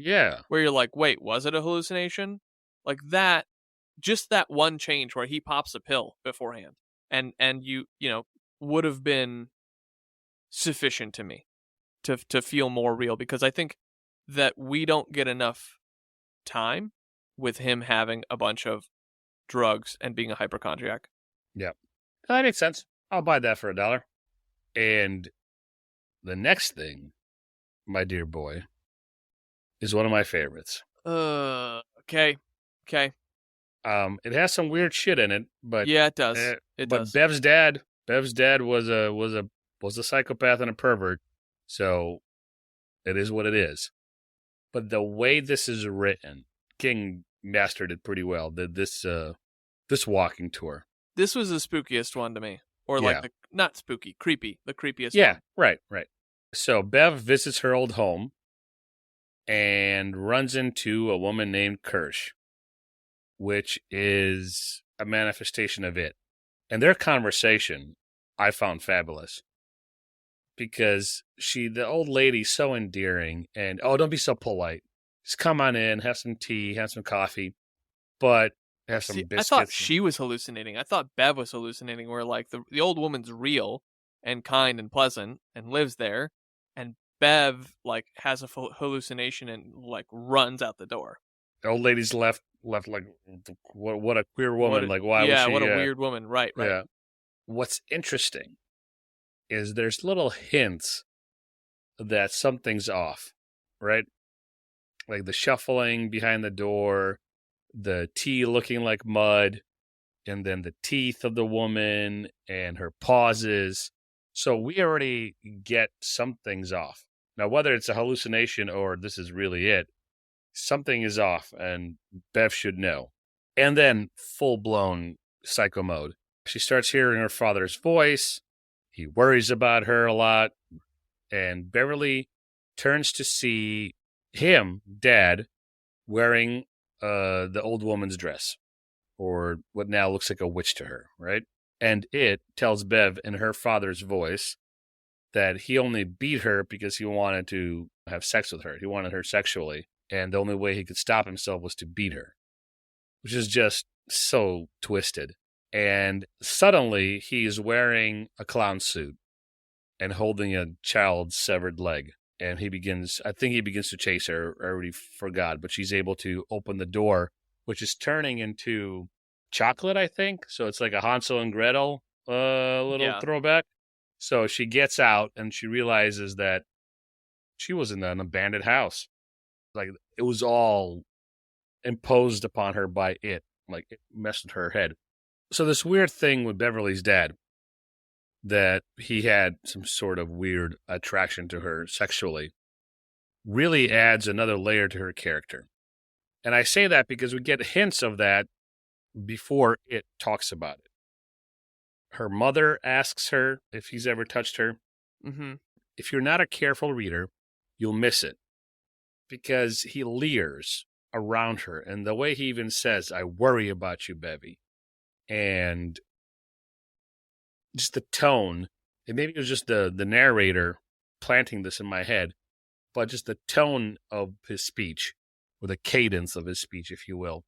where you're like, wait, was it a hallucination? Like that, just that one change where he pops a pill beforehand and you would have been sufficient to me to feel more real, because I think that we don't get enough time with him having a bunch of drugs and being a hypochondriac. Yeah. That makes sense. I'll buy that for $1. And the next thing, my dear boy, is one of my favorites. Okay. It has some weird shit in it, but yeah, it does. It does. Bev's dad was a psychopath and a pervert, so it is what it is. But the way this is written, King mastered it pretty well. This walking tour. This was the spookiest one to me, or like not spooky, creepy, the creepiest. Yeah, one. Right. So Bev visits her old home and runs into a woman named Kirsch, which is a manifestation of it. And their conversation I found fabulous because the old lady's so endearing and, don't be so polite. Just come on in, have some tea, have some coffee, but have some biscuits. I thought she was hallucinating. I thought Bev was hallucinating, where like the old woman's real and kind and pleasant and lives there, and Bev like has a hallucination and like runs out the door. The old lady's left like, what a queer woman. Why was she? What a weird woman. Right. Yeah. What's interesting is there's little hints that something's off, right? Like the shuffling behind the door, the tea looking like mud, and then the teeth of the woman and her pauses. So we already get some things off. Now, whether it's a hallucination or this is really it, something is off, and Bev should know. And then full-blown psycho mode. She starts hearing her father's voice. He worries about her a lot. And Beverly turns to see him, Dad, wearing the old woman's dress, or what now looks like a witch to her, right? And it tells Bev in her father's voice that he only beat her because he wanted to have sex with her. He wanted her sexually, and the only way he could stop himself was to beat her, which is just so twisted. And suddenly, he's wearing a clown suit and holding a child's severed leg. And I think he begins to chase her. I already forgot, but she's able to open the door, which is turning into chocolate, I think. So it's like a Hansel and Gretel little throwback. So she gets out and she realizes that she was in an abandoned house. Like it was all imposed upon her by it. Like it messed with her head. So this weird thing with Beverly's dad, that he had some sort of weird attraction to her sexually, really adds another layer to her character. And I say that because we get hints of that before it talks about it. Her mother asks her if he's ever touched her. Mm-hmm. If you're not a careful reader, you'll miss it. Because he leers around her. And the way he even says, I worry about you, Bevy. And just the tone, and maybe it was just the narrator planting this in my head, but just the tone of his speech, or the cadence of his speech, if you will,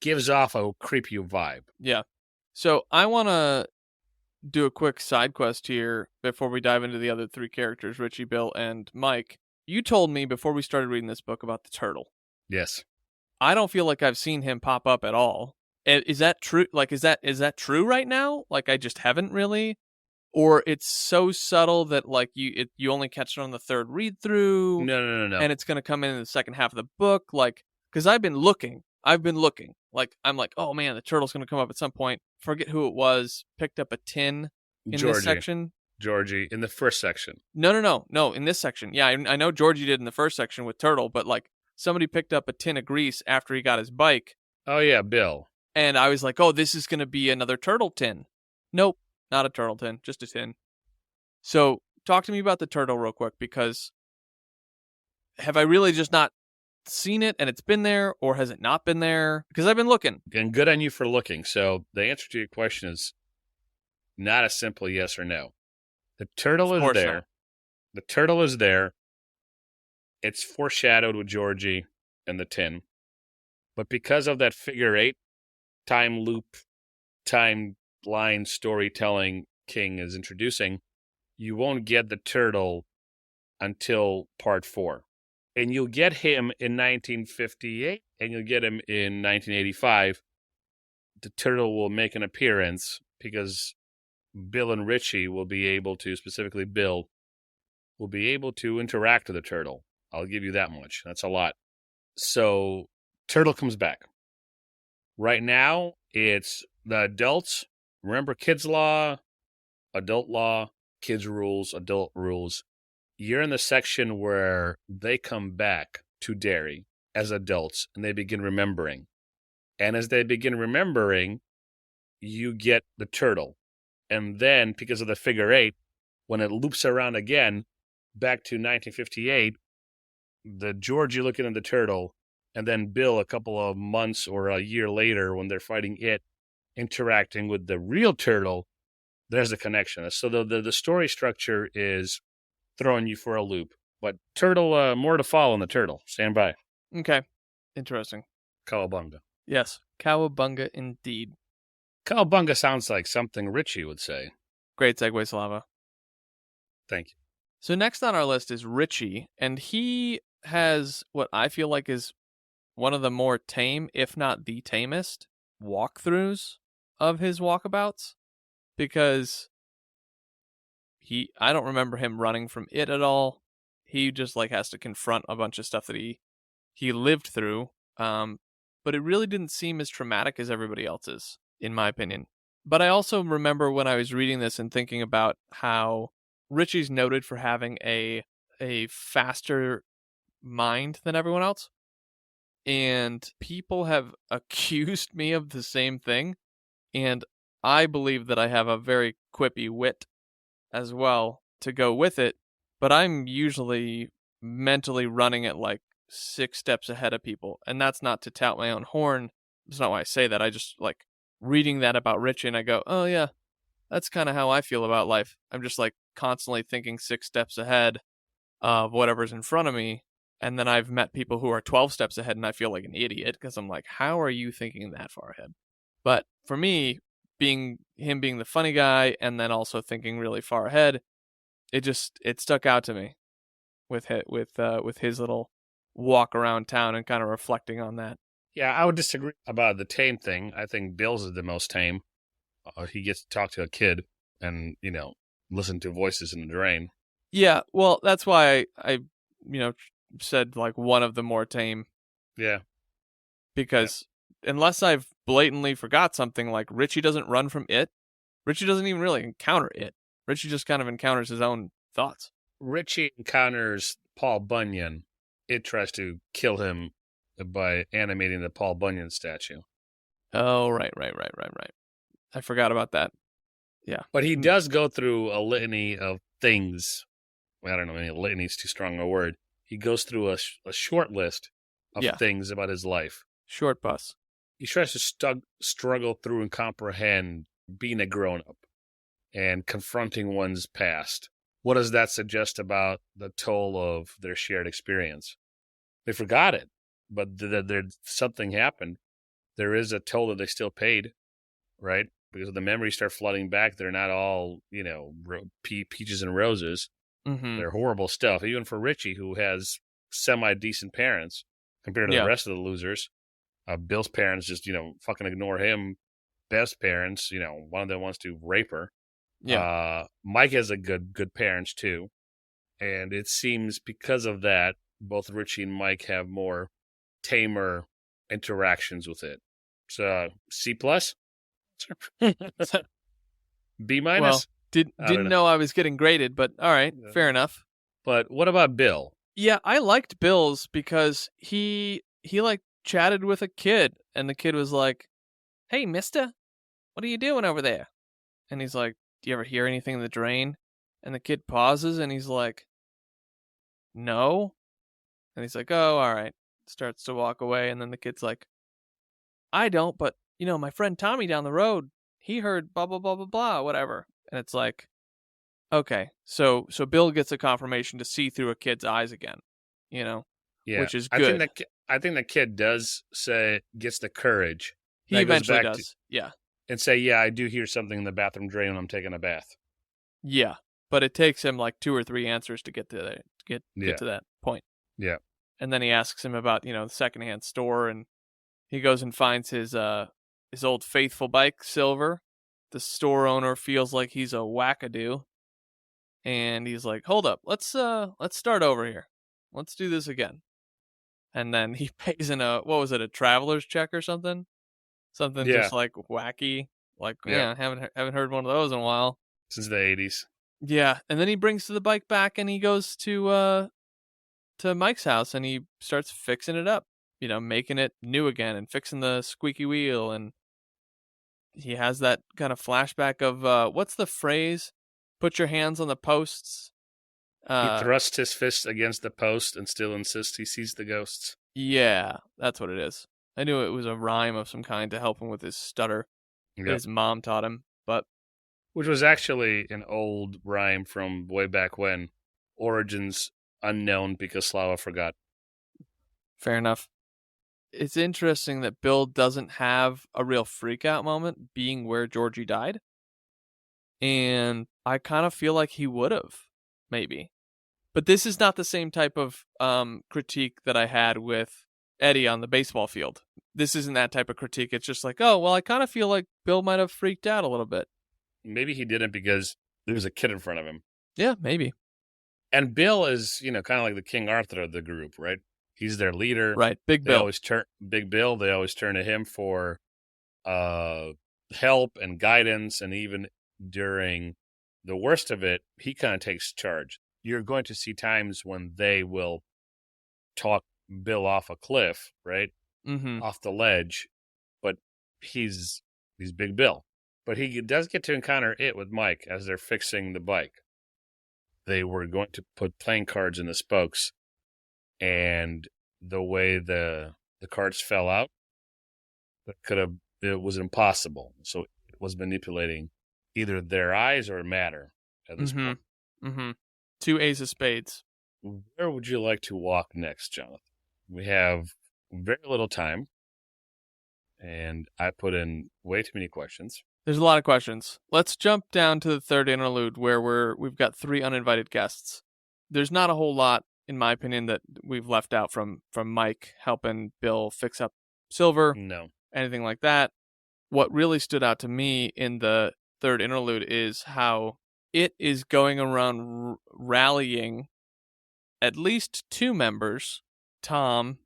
gives off a creepy vibe. Yeah. So I want to do a quick side quest here before we dive into the other three characters, Richie, Bill, and Mike. You told me before we started reading this book about the turtle. Yes. I don't feel like I've seen him pop up at all. Is that true? Like, is that true right now? Like, I just haven't really, or it's so subtle that like you only catch it on the third read through. No. And it's gonna come in the second half of the book. Like, because I've been looking. Like, I'm like, oh man, the turtle's gonna come up at some point. Forget who it was. Picked up a tin in this section. Georgie in the first section. No, in this section. Yeah, I know Georgie did in the first section with Turtle, but like somebody picked up a tin of grease after he got his bike. Oh yeah, Bill. And I was like, oh, this is going to be another turtle tin. Nope, not a turtle tin, just a tin. So talk to me about the turtle real quick, because have I really just not seen it and it's been there, or has it not been there? Because I've been looking. And good on you for looking. So the answer to your question is not a simple yes or no. The turtle is there. Not. The turtle is there. It's foreshadowed with Georgie and the tin. But because of that figure 8 time loop, timeline storytelling King is introducing, you won't get the turtle until part 4. And you'll get him in 1958, and you'll get him in 1985. The turtle will make an appearance because Bill and Richie will be able to, specifically Bill, will be able to interact with the turtle. I'll give you that much. That's a lot. So, turtle comes back. Right now, it's the adults. Remember kids' law, adult law, kids' rules, adult rules. You're in the section where they come back to Derry as adults, and they begin remembering. And as they begin remembering, you get the turtle. And then, because of the figure 8, when it loops around again, back to 1958, the Georgie looking at the turtle, and then Bill a couple of months or a year later when they're fighting it, interacting with the real turtle, there's a connection. So the story structure is throwing you for a loop. But turtle, more to follow on the turtle. Stand by. Okay. Interesting. Cowabunga. Yes. Cowabunga indeed. Cowabunga sounds like something Richie would say. Great segue, Slava. Thank you. So next on our list is Richie, and he has what I feel like is one of the more tame, if not the tamest, walkthroughs of his walkabouts, because I don't remember him running from it at all. He just like has to confront a bunch of stuff that he lived through, but it really didn't seem as traumatic as everybody else's, in my opinion. But I also remember when I was reading this and thinking about how Richie's noted for having a faster mind than everyone else. And people have accused me of the same thing. And I believe that I have a very quippy wit as well to go with it. But I'm usually mentally running at like 6 steps ahead of people. And that's not to tout my own horn. That's not why I say that. I just like reading that about Richie and I go, oh yeah, that's kind of how I feel about life. I'm just like constantly thinking 6 steps ahead of whatever's in front of me. And then I've met people who are 12 steps ahead and I feel like an idiot because I'm like, how are you thinking that far ahead? But for me, being the funny guy and then also thinking really far ahead, it stuck out to me with his little walk around town and kind of reflecting on that. Yeah, I would disagree about the tame thing. I think Bill's is the most tame. He gets to talk to a kid and, listen to voices in the drain. Yeah, well, that's why I said like one of the more tame. Yeah. Because unless I've blatantly forgot something, like Richie doesn't run from it. Richie doesn't even really encounter it. Richie just kind of encounters his own thoughts. Richie encounters Paul Bunyan. It tries to kill him by animating the Paul Bunyan statue. Oh, right. I forgot about that. Yeah. But he does go through a litany of things. I don't know, maybe litany is too strong a word. He goes through a short list of things about his life. Short bus. He tries to struggle through and comprehend being a grown-up and confronting one's past. What does that suggest about the toll of their shared experience? They forgot it, but something happened. There is a toll that they still paid, right? Because the memories start flooding back. They're not all, peaches and roses. Mm-hmm. They're horrible stuff. Even for Richie, who has semi-decent parents compared to the rest of the losers. Bill's parents just, fucking ignore him. Bev's parents, one of them wants to rape her. Yeah. Mike has a good parents too. And it seems because of that, both Richie and Mike have more tamer interactions with it. So C+? B-? Well, didn't know I was getting graded, but all right, fair enough. But what about Bill? Yeah, I liked Bill's because he like chatted with a kid, and the kid was like, "Hey, mister, what are you doing over there?" And he's like, "Do you ever hear anything in the drain?" And the kid pauses, and he's like, "No." And he's like, "Oh, all right." Starts to walk away, and then the kid's like, "I don't, but my friend Tommy down the road, he heard blah blah blah blah blah, whatever." And it's like, okay, so Bill gets a confirmation to see through a kid's eyes again, Yeah, which is good. I think the kid gets the courage. He eventually does, yeah. And say, yeah, I do hear something in the bathroom drain when I'm taking a bath. Yeah, but it takes him like 2 or 3 answers to get to that point. Yeah. And then he asks him about the secondhand store, and he goes and finds his old faithful bike, Silver. The store owner feels like he's a wackadoo. And he's like, "Hold up, let's start over here. Let's do this again." And then he pays in a traveler's check or something? Something just like wacky. Like, haven't heard one of those in a while. Since the 80s. Yeah, and then he brings the bike back and he goes to Mike's house and he starts fixing it up, making it new again and fixing the squeaky wheel, and he has that kind of flashback of what's the phrase? Put your hands on the posts. He thrusts his fist against the post and still insists he sees the ghosts. Yeah, that's what it is. I knew it was a rhyme of some kind to help him with his stutter. Yep. His mom taught him, which was actually an old rhyme from way back when. Origins unknown because Slava forgot. Fair enough. It's interesting that Bill doesn't have a real freak-out moment being where Georgie died. And I kind of feel like he would have, maybe. But this is not the same type of critique that I had with Eddie on the baseball field. This isn't that type of critique. It's just like, oh, well, I kind of feel like Bill might have freaked out a little bit. Maybe he didn't because there was a kid in front of him. Yeah, maybe. And Bill is, kind of like the King Arthur of the group, right? He's their leader. Right, Big Bill. Big Bill, they always turn to him for help and guidance, and even during the worst of it, he kind of takes charge. You're going to see times when they will talk Bill off a cliff, right? Mm-hmm. Off the ledge, but he's Big Bill. But he does get to encounter it with Mike as they're fixing the bike. They were going to put playing cards in the spokes, and the way the cards fell out, it was impossible. So it was manipulating either their eyes or matter at this point. Mm-hmm. 2 ace of spades. Where would you like to walk next, Jonathan? We have very little time, and I put in way too many questions. There's a lot of questions. Let's jump down to the third interlude where we've got 3 uninvited guests. There's not a whole lot, in my opinion, that we've left out from Mike helping Bill fix up Silver. No. Anything like that. What really stood out to me in the third interlude is how it is going around rallying at least 2 members, Tom,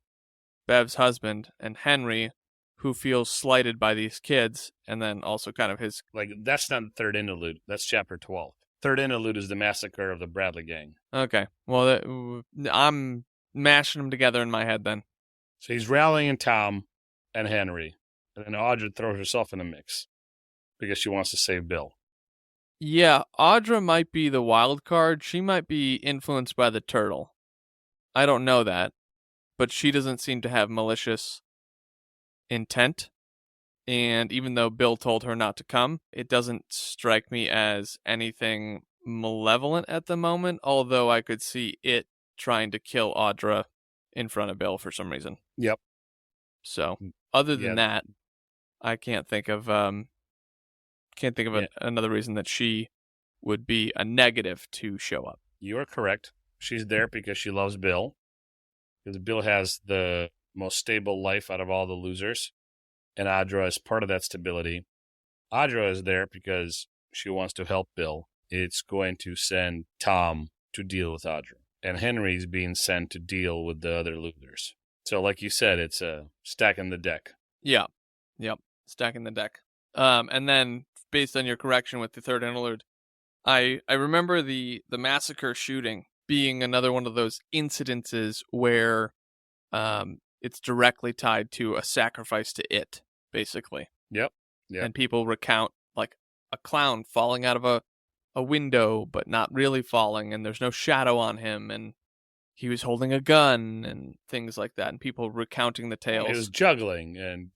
Bev's husband, and Henry, who feels slighted by these kids, and then also kind of his... Like, that's not the third interlude. That's chapter 12. Third interlude is the massacre of the Bradley gang. Okay. Well, I'm mashing them together in my head then. So he's rallying Tom and Henry, and then Audra throws herself in the mix because she wants to save Bill. Yeah, Audra might be the wild card. She might be influenced by the turtle. I don't know that, but she doesn't seem to have malicious intent. And even though Bill told her not to come, it doesn't strike me as anything malevolent at the moment, although I could see it trying to kill Audra in front of Bill for some reason. Yep. So, other than that, I can't think of another reason that she would be a negative to show up. You are correct. She's there because she loves Bill. Because Bill has the most stable life out of all the losers, and Audra is part of that stability. Audra is there because she wants to help Bill. It's going to send Tom to deal with Audra, and Henry's being sent to deal with the other losers. So, like you said, it's a stacking the deck. Yeah. Yep. Stacking the deck. And then, based on your correction with the third interlude, I remember the massacre shooting being another one of those incidences where it's directly tied to a sacrifice to it, basically. Yep. And people recount like a clown falling out of a window, but not really falling, and there's no shadow on him, and he was holding a gun and things like that, and people recounting the tales. He was juggling, and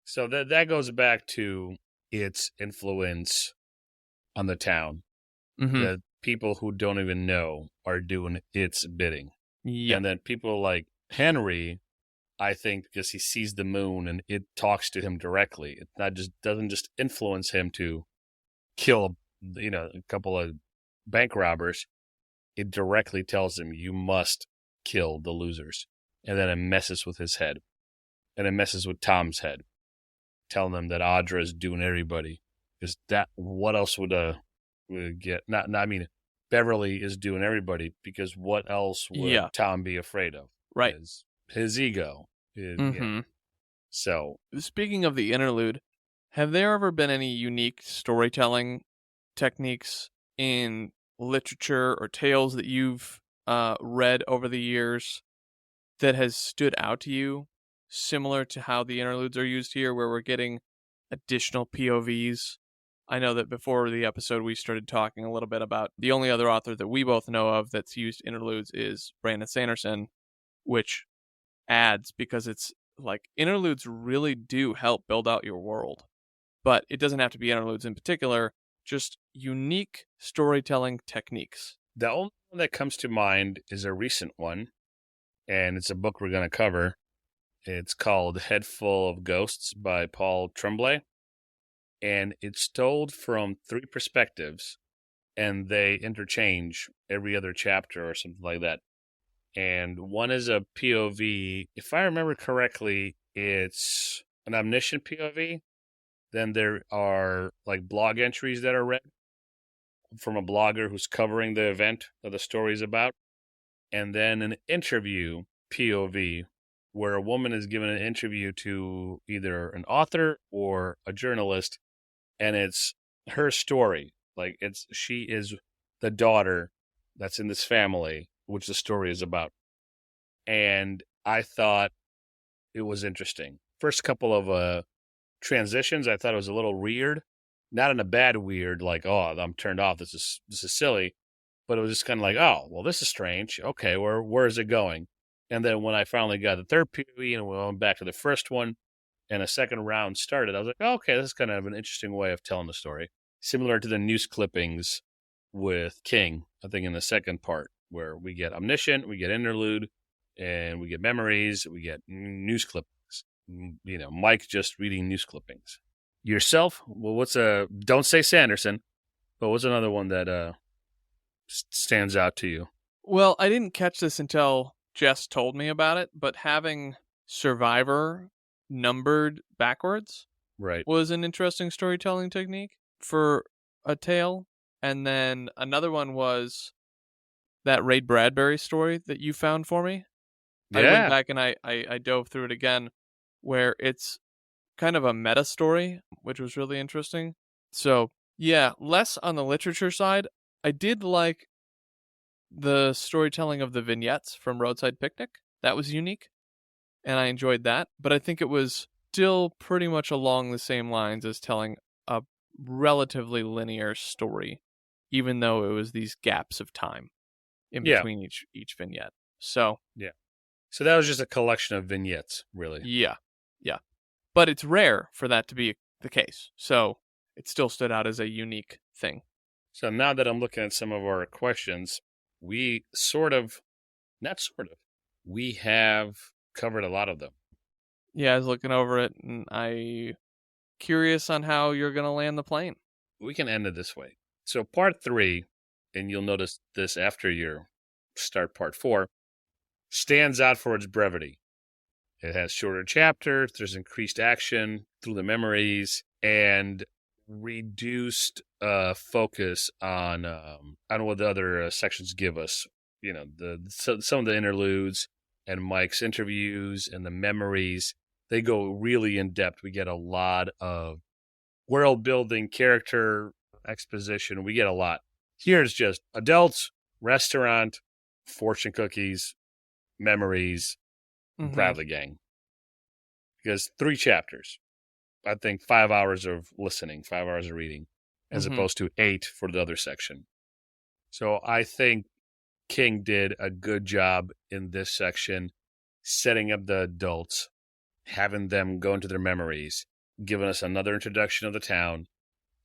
So that goes back to its influence on the town. Mm-hmm. The people who don't even know are doing its bidding. Yeah. And then people like Henry, I think, because he sees the moon and it talks to him directly. It not just doesn't just influence him to kill, a couple of bank robbers. It directly tells him, you must kill the losers. And then it messes with his head. And it messes with Tom's head, telling them that Audra is doing everybody. Because what else would get? Beverly is doing everybody, because what else would Tom be afraid of? Right. His ego. So, speaking of the interlude, have there ever been any unique storytelling techniques in literature or tales that you've read over the years that has stood out to you, similar to how the interludes are used here, where we're getting additional POVs? I know that before the episode we started talking a little bit about the only other author that we both know of that's used interludes is Brandon Sanderson, which adds, because it's like interludes really do help build out your world. But it doesn't have to be interludes in particular, just unique storytelling techniques. The only one that comes to mind is a recent one, and it's a book we're going to cover. It's called Head Full of Ghosts by Paul Tremblay. And it's told from 3 perspectives, and they interchange every other chapter or something like that. And one is a POV. If I remember correctly, it's an omniscient POV. Then there are like blog entries that are read from a blogger who's covering the event that the story is about. And then an interview POV, where a woman is given an interview to either an author or a journalist, and it's her story. Like she is the daughter that's in this family, which the story is about. And I thought it was interesting. First couple of transitions, I thought it was a little weird. Not in a bad weird, like, oh, I'm turned off, this is silly. But it was just kind of like, oh, well, this is strange. Okay, where is it going? And then when I finally got the third POV and we went back to the first one, and a second round started, I was like, oh, okay, this is kind of an interesting way of telling the story. Similar to the news clippings with King, I think in the second part, where we get omniscient, we get interlude, and we get memories, we get news clippings. Mike just reading news clippings. Yourself? Well, don't say Sanderson, but what's another one that stands out to you? Well, I didn't catch this until Jess told me about it, but having Survivor numbered backwards was an interesting storytelling technique for a tale. And then another one was that Ray Bradbury story that you found for me. Yeah. I went back and I dove through it again, where it's kind of a meta story, which was really interesting. So yeah, less on the literature side. I did like the storytelling of the vignettes from Roadside Picnic. That was unique, and I enjoyed that. But I think it was still pretty much along the same lines as telling a relatively linear story, even though it was these gaps of time in between each vignette. So So that was just a collection of vignettes, really. Yeah. But it's rare for that to be the case. So it still stood out as a unique thing. So now that I'm looking at some of our questions, we we have covered a lot of them. Yeah, I was looking over it, and I'm curious on how you're going to land the plane. We can end it this way. So part 3, and you'll notice this after your start part 4, stands out for its brevity. It has shorter chapters. There's increased action through the memories and reduced focus on what the other sections give us. You know, some of the interludes and Mike's interviews and the memories, they go really in depth. We get a lot of world building, character exposition. We get a lot. Here's just adults, restaurant, fortune cookies, memories, Bradley Gang. Because 3 chapters. I think 5 hours of listening, 5 hours of reading, as opposed to 8 for the other section. So I think King did a good job in this section, setting up the adults, having them go into their memories, giving us another introduction of the town.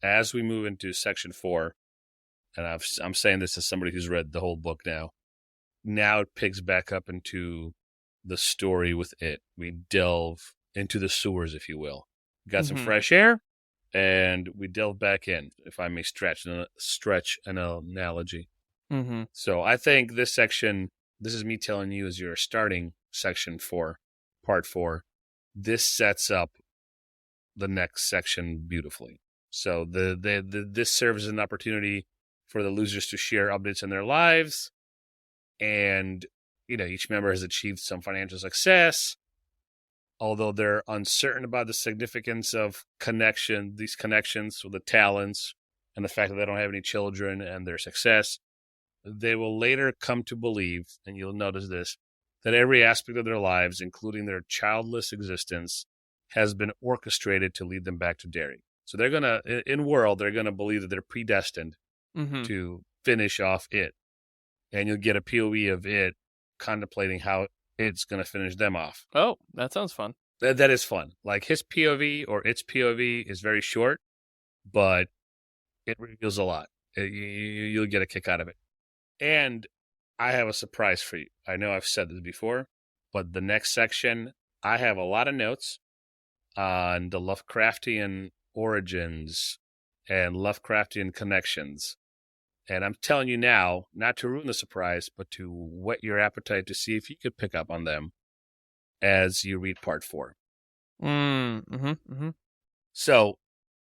As we move into section 4, and I'm saying this as somebody who's read the whole book now it picks back up into the story with it. We delve into the sewers, if you will. We got some fresh air, and we delve back in, if I may stretch an analogy. So I think this section, this is me telling you as you're starting section 4, part 4, this sets up the next section beautifully. So this serves as an opportunity for the losers to share updates in their lives. And, you know, each member has achieved some financial success, although they're uncertain about the significance of these connections with the talents and the fact that they don't have any children and their success. They will later come to believe, and you'll notice this, that every aspect of their lives, including their childless existence, has been orchestrated to lead them back to Derry. So they're going to, in world, they're going to believe that they're predestined to finish off it. And you'll get a POV of it contemplating how it's going to finish them off. Oh, that sounds fun. That is fun. Like his POV or its POV is very short, but it reveals a lot. You'll get a kick out of it. And I have a surprise for you. I know I've said this before, but the next section, I have a lot of notes on the Lovecraftian origins and Lovecraftian connections. And I'm telling you now, not to ruin the surprise, but to whet your appetite to see if you could pick up on them as you read part 4. So.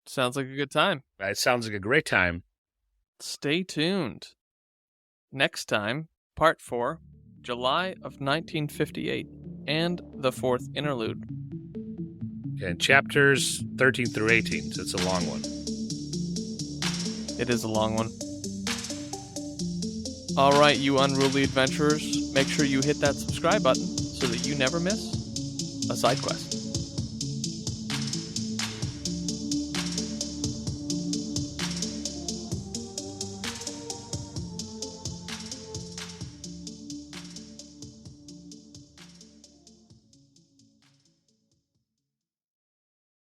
Sounds like a good time. It sounds like a great time. Stay tuned. Next time, part 4, July of 1958, and the 4th interlude. And chapters 13 through 18, so it's a long one. It is a long one. All right, you unruly adventurers, make sure you hit that subscribe button so that you never miss a side quest.